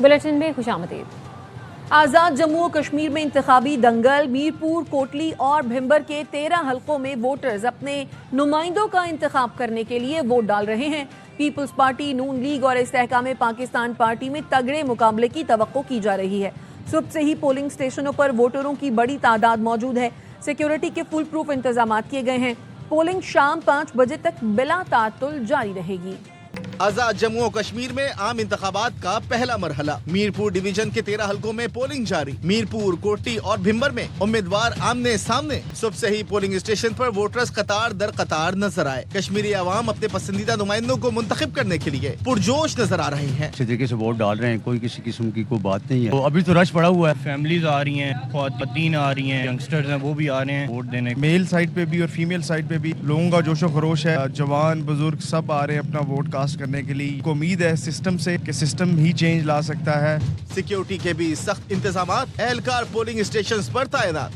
Bulletin में खुशामदीद। आज़ाद जम्मू और कश्मीर में इंतखाबी दंगल। मीरपुर, कोटली और भिंबर के 13 हलकों में वोटर्स अपने नुमाइंदों का इंतखाब करने के लिए वोट डाल रहे हैं। पीपल्स पार्टी, नून लीग और इस्तेहकाम पाकिस्तान पार्टी में तगड़े मुकाबले की तवक्को की जा रही है। सुबह से ही पोलिंग स्टेशनों पर वोटरों की बड़ी तादाद मौजूद है। सिक्योरिटी के फुल प्रूफ इंतजाम किए गए हैं। पोलिंग शाम 5 बजे तक बिला तातुल जारी रहेगी। आजाद जम्मू और कश्मीर में आम इंतखाबात का पहला मरहला। मीरपुर डिवीजन के 13 हलकों में पोलिंग जारी। मीरपुर, कोटली और भिंबर में उम्मीदवार आमने सामने। सुबह से ही पोलिंग स्टेशन पर वोटर्स कतार दर कतार नजर आए। कश्मीरी आवाम अपने पसंदीदा नुमाइंदों को मुंतखब करने के लिए पुरजोश नजर आ रहे हैं। अच्छे तरीके से वोट डाल रहे हैं, कोई किसी किस्म की कोई बात नहीं है। तो अभी तो रश पड़ा हुआ है। फैमिलीज आ रही हैं, ख्वातीन आ रही हैं, यंगस्टर्स हैं, वो भी आ रहे हैं वोट देने। मेल साइड पे भी और फीमेल साइड पे भी लोगों का जोशो खरोश है। जवान बुजुर्ग सब आ रहे हैं अपना वोट कास्ट करने के लिए। को उम्मीद है सिस्टम से कि सिस्टम ही चेंज ला सकता है। सिक्योरिटी के भी सख्त इंतजाम। एहलकार पोलिंग स्टेशन पर तैनात।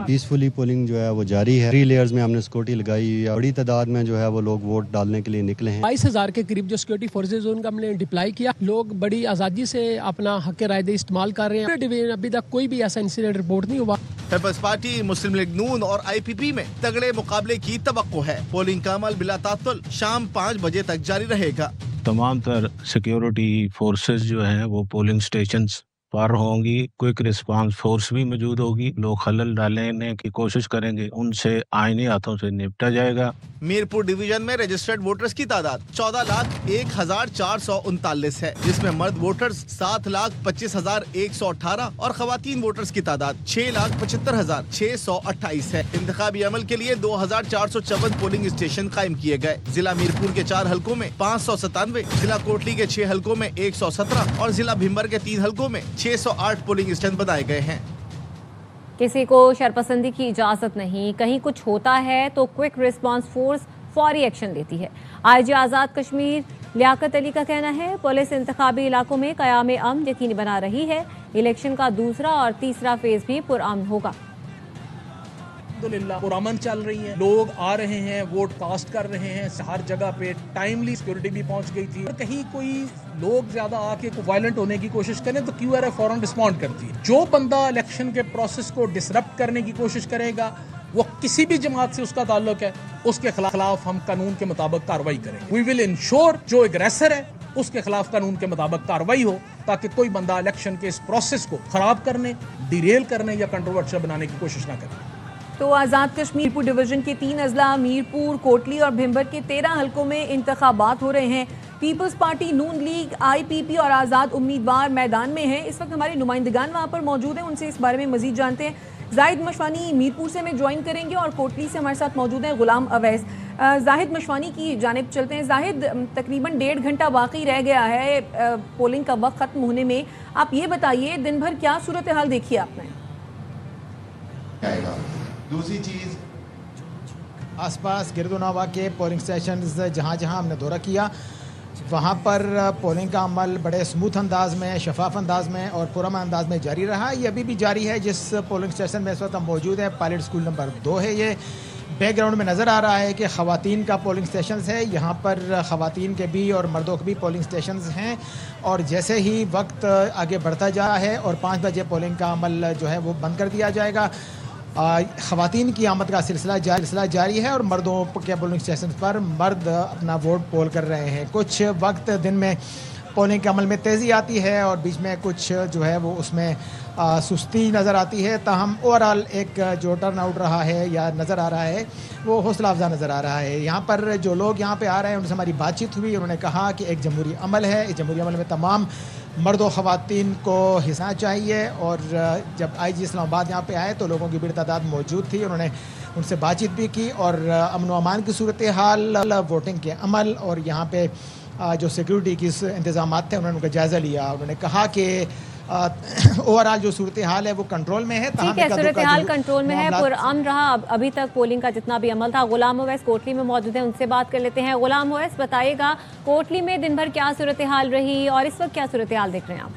पीसफुली पोलिंग जो है वो जारी है। 3 लेयर्स में हमने सिक्योरिटी लगाई। बड़ी तादाद में जो है वो लोग वोट डालने के लिए निकले हैं। 22,000 के करीब जो सिक्योरिटी फोर्सेज उनका हमने डिप्लाई किया। लोग बड़ी आजादी से अपना हक राय इस्तेमाल कर रहे हैं। अभी तक कोई भी ऐसा इंसिडेंट रिपोर्ट नहीं हुआ। पीपल्स पार्टी, मुस्लिम लीग नून और IPP में तगड़े मुकाबले की तवक्को है। पोलिंग का अमल बिला तातुल शाम 5 बजे तक जारी रहेगा। तमाम तर सिक्योरिटी फोर्सेस जो हैं वो पोलिंग स्टेशंस पर होंगी। क्विक रिस्पांस फोर्स भी मौजूद होगी। लोग खलल डालने की कोशिश करेंगे, उनसे आईनी हाथों से निपटा जाएगा। मीरपुर डिवीजन में रजिस्टर्ड वोटर्स की तादाद 14,01,439 है, जिसमें मर्द वोटर्स 7,25,118 और खवातीन वोटर्स की तादाद 6,75,628 है। इंतखाबी अमल के लिए 2,454 पोलिंग स्टेशन कायम किए गए। जिला मीरपुर के 4 हलकों में 597, जिला कोटली के 6 हलकों में 117 और जिला भिंबर के 3 हलकों में 608 पोलिंग स्टेशन बनाए गए हैं। किसी को शरपसंदी की इजाजत नहीं। कहीं कुछ होता है तो क्विक रिस्पांस फोर्स फौरी एक्शन लेती है। IG आज़ाद कश्मीर लियाकत अली का कहना है, पुलिस इंतखाबी इलाकों में क़याम अमन यकीनी बना रही है। इलेक्शन का दूसरा और तीसरा फेज भी पुरअमन होगा। अल्हम्दुलिल्लाह पुरअमन चल रही है। लोग आ रहे हैं, वोट कास्ट कर रहे हैं। हर जगह पे टाइमली सिक्योरिटी भी पहुंच गई थी। कहीं कोई लोग ज्यादा आके वायलेंट होने की कोशिश करें तो QRA फौरन रिस्पॉन्ड करती है। जो बंदा इलेक्शन के प्रोसेस को डिसरप्ट करने की कोशिश करेगा, वो किसी भी जमात से उसका ताल्लुक है, उसके खिलाफ हम कानून के मुताबिक कार्रवाई करेंगे। वी विल इंश्योर जो एग्रेसर है उसके खिलाफ कानून के मुताबिक कार्रवाई हो, ताकि कोई बंदा इलेक्शन के इस प्रोसेस को खराब करने, डिरेल करने या कंट्रोवर्शियल बनाने की कोशिश ना करे। तो आज़ाद कश्मीर डिवीजन के 3 अजला मीरपुर, कोटली और भिंबर के 13 हलकों में इंतखाबात हो रहे हैं। पीपल्स पार्टी, नून लीग, IPP और आज़ाद उम्मीदवार मैदान में हैं। इस वक्त हमारे नुमाइंदगान वहाँ पर मौजूद हैं, उनसे इस बारे में मजीद जानते हैं। जाहिद मशवानी मीरपुर से हमें ज्वाइन करेंगे और कोटली से हमारे साथ मौजूद हैं गुलाम अवैस। जाहिद मशवानी की जानिब चलते हैं। जाहिद, तकरीबन 1.5 घंटा बाकी रह गया है पोलिंग का वक्त ख़त्म होने में। आप ये बताइए, दिन भर क्या सूरत हाल देखी आपने? दूसरी चीज़, आसपास गिरदोनवा के पोलिंग स्टेशन जहाँ जहाँ हमने दौरा किया, वहाँ पर पोलिंग का अमल बड़े स्मूथ अंदाज में, शफाफ अंदाज में और पुरअमन अंदाज में जारी रहा। ये अभी भी जारी है। जिस पोलिंग स्टेशन में इस वक्त हम मौजूद है, पायलट स्कूल नंबर 2 है। ये बैकग्राउंड में नज़र आ रहा है कि ख़वातीन का पोलिंग स्टेशन है। यहाँ पर ख़वातीन के भी और मर्दों के भी पोलिंग स्टेशन हैं। और जैसे ही वक्त आगे बढ़ता जा रहा है और 5 बजे पोलिंग का अमल जो है वो बंद कर दिया जाएगा। ख़वातीन की आमद का सिलसिला जारी है और मर्दों के पोलिंग स्टेशन पर मर्द अपना वोट पोल कर रहे हैं। कुछ वक्त दिन में पोलिंग के अमल में तेज़ी आती है और बीच में कुछ जो है वो उसमें सुस्ती नज़र आती है। ताहम ओवरऑल एक जो टर्न आउट रहा है या नज़र आ रहा है वो हौसला अफजा नज़र आ रहा है। यहाँ पर जो लोग यहाँ पे आ रहे हैं उनसे हमारी बातचीत हुई। उन्होंने कहा कि एक जमहूरी अमल है, इस जमहूरी अमल में तमाम मर्द व ख़वातीन को हिस्सा चाहिए। और जब IG इस्लामाबाद यहाँ पे आए तो लोगों की बड़ी तादाद मौजूद थी। उन्होंने उनसे बातचीत भी की और अमन व अमान की सूरत हाल, वोटिंग के अमल और यहाँ पे जो सिक्योरिटी की इंतजाम थे उन्होंने उनका जायज़ा लिया। उन्होंने कहा कि ओवरऑल जो सूरत हाल है वो कंट्रोल में है। ठीक है, सूरत हाल कंट्रोल में है, पुरअमन रहा अभी तक पोलिंग का जितना भी अमल था। गुलाम अवैस कोटली में मौजूद है, उनसे बात कर लेते हैं। गुलाम अवैस, बताइएगा कोटली में दिन भर क्या सूरत हाल रही और इस वक्त क्या सूरत हाल देख रहे हैं आप?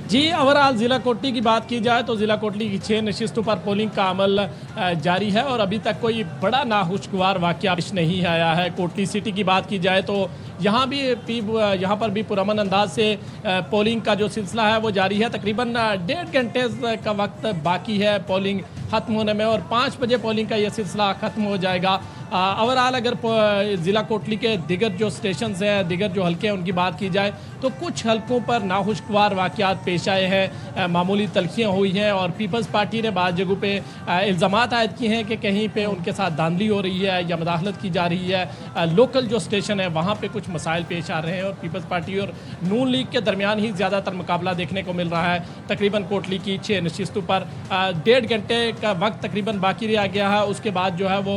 जी, ओवरऑल ज़िला कोटली की बात की जाए तो ज़िला कोटली की 6 नशिस्तों पर पोलिंग का अमल जारी है और अभी तक कोई बड़ा नाखुशगवार वाक़या पेश नहीं आया है। कोटली सिटी की बात की जाए तो यहाँ पर भी पुरअमन अंदाज से पोलिंग का जो सिलसिला है वो जारी है। तकरीबन 1.5 घंटे का वक्त बाकी है पोलिंग ख़त्म होने में और 5 बजे पोलिंग का ये सिलसिला ख़त्म हो जाएगा। ओवरऑल अगर ज़िला कोटली के दिगर जो स्टेशंस हैं, दिगर जो हल्के हैं, उनकी बात की जाए तो कुछ हल्कों पर नाखुशगवार वाक़यात पेश आए हैं, मामूली तलखियाँ हुई हैं और पीपल्स पार्टी ने बाद जगहों पे इल्ज़ामात आयद किए हैं कि कहीं पे उनके साथ धांधली हो रही है या मुदाखलत की जा रही है। लोकल जो स्टेशन है वहाँ पे कुछ मसाइल पेश आ रहे हैं और पीपल्स पार्टी और नून लीग के दरमियान ही ज़्यादातर मुकाबला देखने को मिल रहा है। तकरीबन कोटली की 6 नशिस्तों पर 1.5 घंटे का वक्त तकरीबन बाकी रह गया है। उसके बाद जो है वो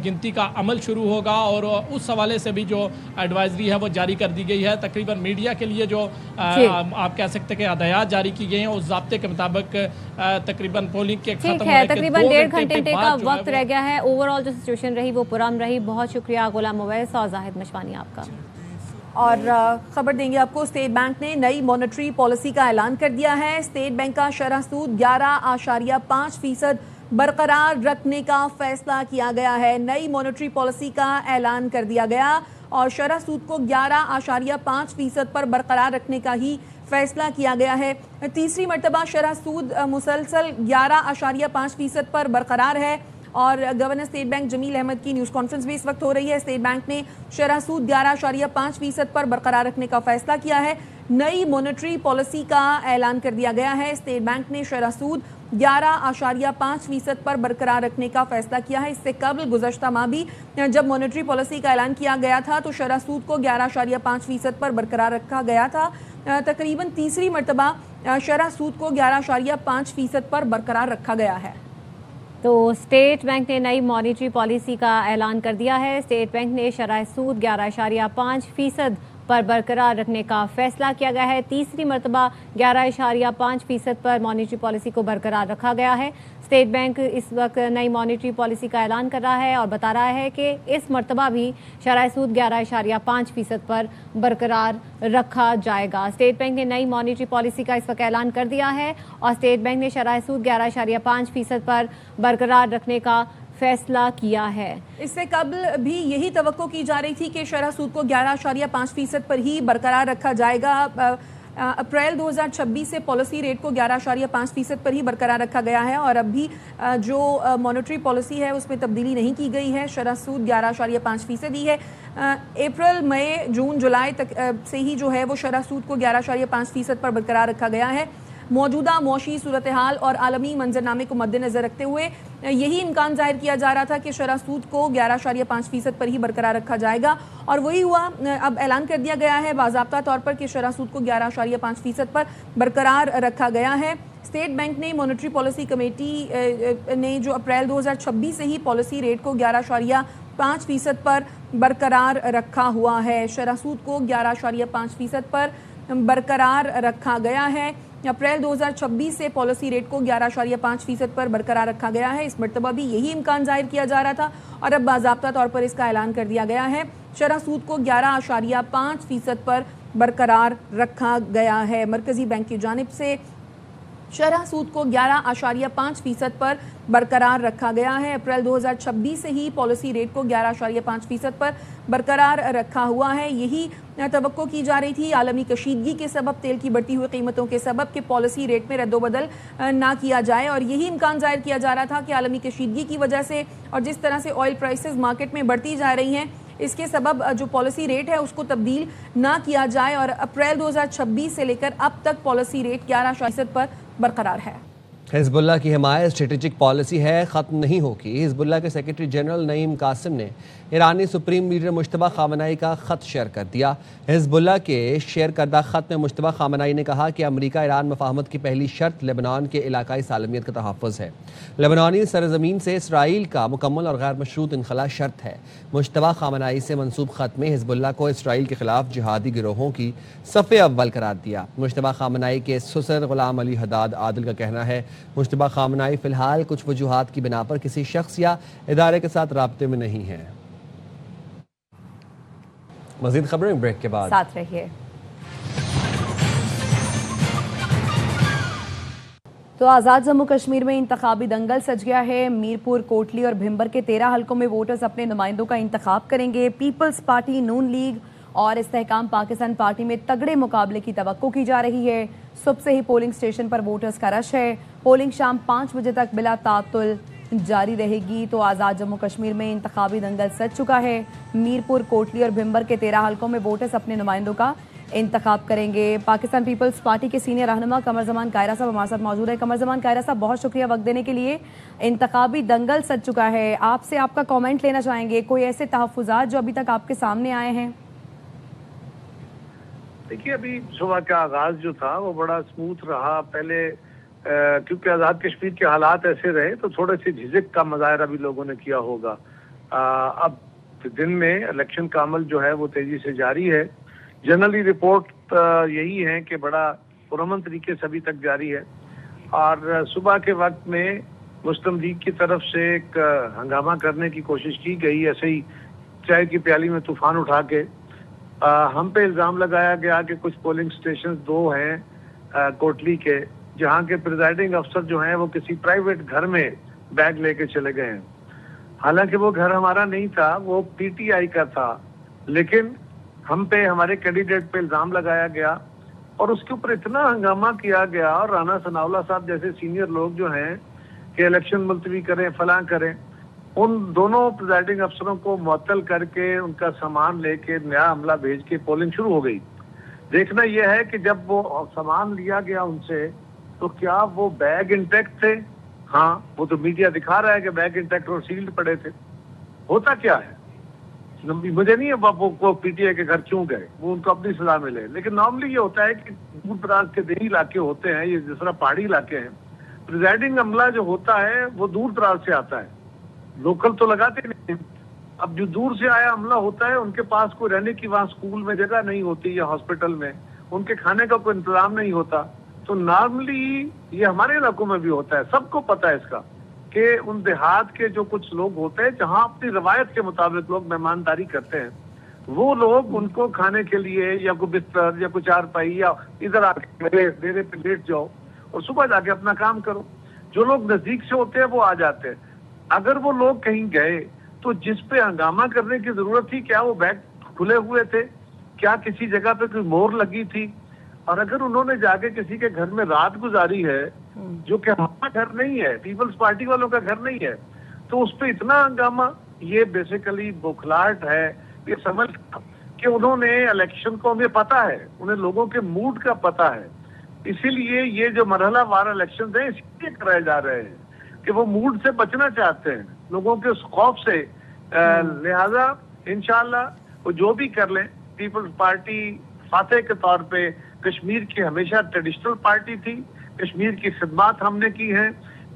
गिनती का अमल शुरू होगा और उस हवाले से भी जो एडवाइजरी है वो जारी कर दी गई है। तकरीबन मीडिया के लिए जो आप कह सकते हैं कि हदायत जारी की गई हैं उस ज़ाब्ते के मुताबिक तकरीबन पोलिंग के खत्म होने के तकरीबन 1.5 घंटे का वक्त रह गया है। ओवरऑल जो सिचुएशन रही वो पुरअमन रही। बहुत शुक्रिया गुलाम उवैस और जाहिद मशवानी आपका। और खबर देंगे आपको, स्टेट बैंक ने नई मॉनेटरी पॉलिसी का ऐलान कर दिया है। स्टेट बैंक का शरह सूद 11.5% बरकरार रखने का फैसला किया गया है। नई मॉनेटरी पॉलिसी का ऐलान कर दिया गया और शरह सूद को 11.5% पर बरकरार रखने का ही फैसला किया गया है। तीसरी मरतबा शरह सूद मुसलसल 11.5% पर बरकरार है और governor State Bank Jamil Ahmed की न्यूज़ कॉन्फ्रेंस भी इस वक्त हो रही है। स्टेट बैंक ने शरह सूद 11.5% पर बरकरार रखने का फैसला किया है। नई मॉनेटरी पॉलिसी का ऐलान कर दिया गया है। स्टेट बैंक ने शरह सूद 11.5% पर बरकरार रखने का फैसला किया है। इससे कबल गुज़श्ता माह भी जब मॉनेटरी पॉलिसी का ऐलान किया गया था तो शरह सूद को 11.5% पर बरकरार रखा गया था। तकरीबन तीसरी मरतबा शरह सूद को 11.5% पर बरकरार रखा गया है। तो स्टेट बैंक ने नई मॉनेटरी पॉलिसी का ऐलान कर दिया है। स्टेट बैंक ने शरह सूद 11.5% पर बरकरार रखने का फैसला किया गया है। तीसरी मरतबा 11.5% पर मॉनेटरी पॉलिसी को बरकरार रखा गया है। स्टेट बैंक इस वक्त नई मॉनेटरी पॉलिसी का ऐलान कर रहा है और बता रहा है कि इस मरतबा भी शरह सूद 11.5% पर बरकरार रखा जाएगा। स्टेट बैंक ने नई मॉनेटरी पॉलिसी का इस वक्त ऐलान कर दिया है और स्टेट बैंक ने शरह सूद 11.5% पर बरकरार रखने का फैसला किया है। इससे कबल भी यही तवक्को की जा रही थी कि शरह सूद को 11.5% पर ही बरकरार रखा जाएगा। अप्रैल 2026 से पॉलिसी रेट को 11.5% पर ही बरकरार रखा गया है और अब भी जो मॉनेटरी पॉलिसी है उसमें तब्दीली नहीं की गई है। शरह सूद 11.5% ही है। अप्रैल, मई, जून, जुलाई तक से ही जो है वो शरह सूद को 11.5% पर बरकरार रखा गया है। मौजूदा मौशी सूरत हाल और आलमी मंजरनामे को मद्देनजर रखते हुए यही इम्कान जाहिर किया जा रहा था कि शरह सूद को 11.5% पर ही बरकरार रखा जाएगा और वही हुआ। अब ऐलान कर दिया गया है बाज़ाब्ता तौर पर कि शरह सूद को 11.5% पर बरकरार रखा गया है। स्टेट बैंक ने मॉनेटरी पॉलिसी कमेटी ने जो अप्रैल 2026 से ही पॉलिसी रेट को 11.5% पर बरकरार रखा हुआ है। शरह सूद को 11.5% पर बरकरार रखा गया है। अप्रैल 2026 से पॉलिसी रेट को 11.5% पर बरकरार रखा गया है। इस मरतबा भी यही इम्कान जाहिर किया जा रहा था और अब बाज़ाब्ता तौर पर इसका ऐलान कर दिया गया है। शरह सूद को 11.5% पर बरकरार रखा गया है। मरकज़ी बैंक की जानिब से शरह सूद को 11.5% पर बरकरार रखा गया है। अप्रैल 2026 से ही पॉलिसी रेट को 11.5% पर बरकरार रखा हुआ है। यही तवक्को की जा रही थी आलमी कशीदगी के सबब, तेल की बढ़ती हुई कीमतों के सबब के पॉलिसी रेट में रद्दोबदल ना किया जाए और यही इम्कान जाहिर किया जा रहा था कि आलमी कशीदगी की वजह से और जिस तरह से ऑयल प्राइसेस मार्केट में बढ़ती जा रही हैं इसके सबब जो पॉलिसी रेट है उसको तब्दील ना किया जाए और अप्रैल 2026 से लेकर अब तक पॉलिसी रेट 11% पर बरकरार है। हिजबुल्लाह की हिमायत स्ट्रेटेजिक पॉलिसी है, ख़त्म नहीं होगी। हिजबुल्लाह के सेक्रेटरी जनरल नईम कासिम ने ईरानी सुप्रीम लीडर मुश्तबा खामनाई का ख़त शेयर कर दिया। हिजबुल्लाह के शेयर करदा ख़त में मुश्तबा खामनाई ने कहा कि अमरीका ईरान मफाहमत की पहली शर्त लेबनान के इलाकाई सालमियत का तहफ़्फ़ुज़ है। लेबनानी सरज़मीन से इसराइल का मुकम्मल और गैर मशरूत इनखला शर्त है। मुश्तबा खामनाई से मंसूब ख़त में हिजबुल्लाह को इसराइल के खिलाफ जिहादी गिरोहों की सफ़े अव्वल करार दिया। मुश्तबा खामनाई के ससुर ग़ुलाम अली हदाद आदिल का कहना है मुश्तबा खामनाई फ़िलहाल कुछ वजूहात की बिना पर किसी शख्स या इदारे के साथ राब्ते में नहीं है। मज़ीद खबरें ब्रेक के बाद साथ रहिए। तो आज़ाद जम्मू कश्मीर में इंतखाबी दंगल सज गया है। मीरपुर, कोटली और भिंबर के 13 हलकों में वोटर्स अपने नुमाइंदों का इंतखाब करेंगे। पीपल्स पार्टी, नून लीग और इस्तेहकाम पाकिस्तान पार्टी में तगड़े मुकाबले की तवक्को की जा रही है। सुबह से ही पोलिंग स्टेशन पर वोटर्स का रश है। पोलिंग शाम 5 बजे तक बिला तातुल जारी रहेगी। तो आज़ाद जम्मू कश्मीर में इंतखाबी दंगल सज चुका है। मीरपुर, कोटली और भिंबर के 13 हलकों में वोटर्स अपने नुमाइंदों का इंतखाब करेंगे। पाकिस्तान पीपल्स पार्टी के सीनियर रहनुमा कमर जमान कायरा साहब हमारे साथ मौजूद है। कमर जमान कायरा साहब, बहुत शुक्रिया वक्त देने के लिए। इंतखाबी दंगल सज चुका है, आपसे आपका कमेंट लेना चाहेंगे। कोई ऐसे तहफ़्फ़ुज़ात जो अभी तक आपके सामने आए हैं? देखिए, अभी सुबह का आगाज जो था वो बड़ा स्मूथ रहा। पहले क्योंकि आज़ाद कश्मीर के हालात ऐसे रहे तो थोड़े से झिझक का मुजाहरा भी लोगों ने किया होगा। अब दिन में इलेक्शन का अमल जो है वो तेजी से जारी है। जनरली रिपोर्ट यही है कि बड़ा पुरअमन तरीके से अभी तक जारी है। और सुबह के वक्त में मुस्लिम लीग की तरफ से एक हंगामा करने की कोशिश की गई, ऐसे ही चाय की प्याली में तूफान उठा के। हम पे इल्ज़ाम लगाया गया कि कुछ पोलिंग स्टेशन 2 हैं कोटली के, जहाँ के प्रिजाइडिंग अफसर जो हैं वो किसी प्राइवेट घर में बैग लेके चले गए हैं। हालांकि वो घर हमारा नहीं था, वो पीटीआई का था, लेकिन हम पे, हमारे कैंडिडेट पे इल्ज़ाम लगाया गया और उसके ऊपर इतना हंगामा किया गया। और राना सनाउल्लाह साहब जैसे सीनियर लोग जो हैं कि इलेक्शन मुलतवी करें, फलां करें, उन दोनों प्रिजाइडिंग अफसरों को मुअत्तल करके उनका सामान लेके नया अमला भेज के पोलिंग शुरू हो गई। देखना यह है कि जब वो सामान लिया गया उनसे तो क्या वो बैग इंटैक्ट थे? हाँ, वो तो मीडिया दिखा रहा है कि बैग इंटैक्ट और सील्ड पड़े थे। होता क्या है मुझे नहीं है वो पीटीआई के घर क्यों गए, वो उनको अपनी सलाह मिले। लेकिन नॉर्मली ये होता है कि दूर दराज के देही इलाके होते हैं, ये जिस तरह पहाड़ी इलाके हैं, प्रिजाइडिंग अमला जो होता है वो दूर दराज से आता है, लोकल तो लगाते नहीं। अब जो दूर से आया अमला होता है उनके पास कोई रहने की वहाँ स्कूल में जगह नहीं होती या हॉस्पिटल में, उनके खाने का कोई इंतजाम नहीं होता। तो नॉर्मली ये हमारे इलाकों में भी होता है, सबको पता है इसका, कि उन देहात के जो कुछ लोग होते हैं जहाँ अपनी रवायत के मुताबिक लोग मेहमानदारी करते हैं, वो लोग उनको खाने के लिए या कोई बिस्तर या कोई चारपाई या इधर आके डेरे पे लेट जाओ और सुबह जाके अपना काम करो। जो लोग नजदीक से होते हैं वो आ जाते हैं। अगर वो लोग कहीं गए तो जिस पे हंगामा करने की जरूरत थी, क्या वो बैग खुले हुए थे, क्या किसी जगह पे कोई मोहर लगी थी? और अगर उन्होंने जाके किसी के घर में रात गुजारी है, जो कि हमारा घर नहीं है, पीपल्स पार्टी वालों का घर नहीं है, तो उस पर इतना हंगामा, ये बेसिकली बौखलाहट है। ये समझ कि उन्होंने इलेक्शन को, हमें पता है, उन्हें लोगों के मूड का पता है, इसीलिए ये जो मरहला वार इलेक्शन है इसलिए कराए जा रहे हैं कि वो मूड से बचना चाहते हैं, लोगों के उस खौफ से। लिहाजा इंशाल्लाह वो जो भी कर लें, पीपल्स पार्टी फातेह के तौर पे कश्मीर की हमेशा ट्रेडिशनल पार्टी थी, कश्मीर की खिदमत हमने की है।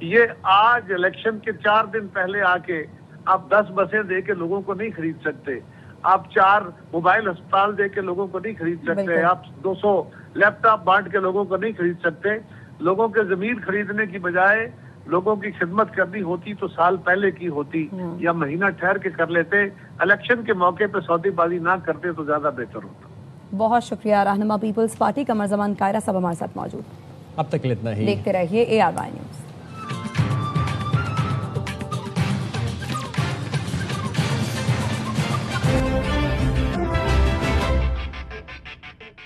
ये आज इलेक्शन के 4 दिन पहले आके आप 10 बसें दे के लोगों को नहीं खरीद सकते, आप 4 मोबाइल अस्पताल दे के लोगों को नहीं खरीद सकते, आप 200 लैपटॉप बांट के लोगों को नहीं खरीद सकते। लोगों के जमीन खरीदने की बजाय लोगों की खिदमत करनी होती तो साल पहले की होती या महीना ठहर के कर लेते। इलेक्शन के मौके पे सौदेबाजी ना करते तो ज्यादा बेहतर होता। बहुत शुक्रिया रहनुमा पीपल्स पार्टी कमर जमान कायरा साहब हमारे साथ मौजूद। अब तक इतना ही, देखते रहिए ARY न्यूज़।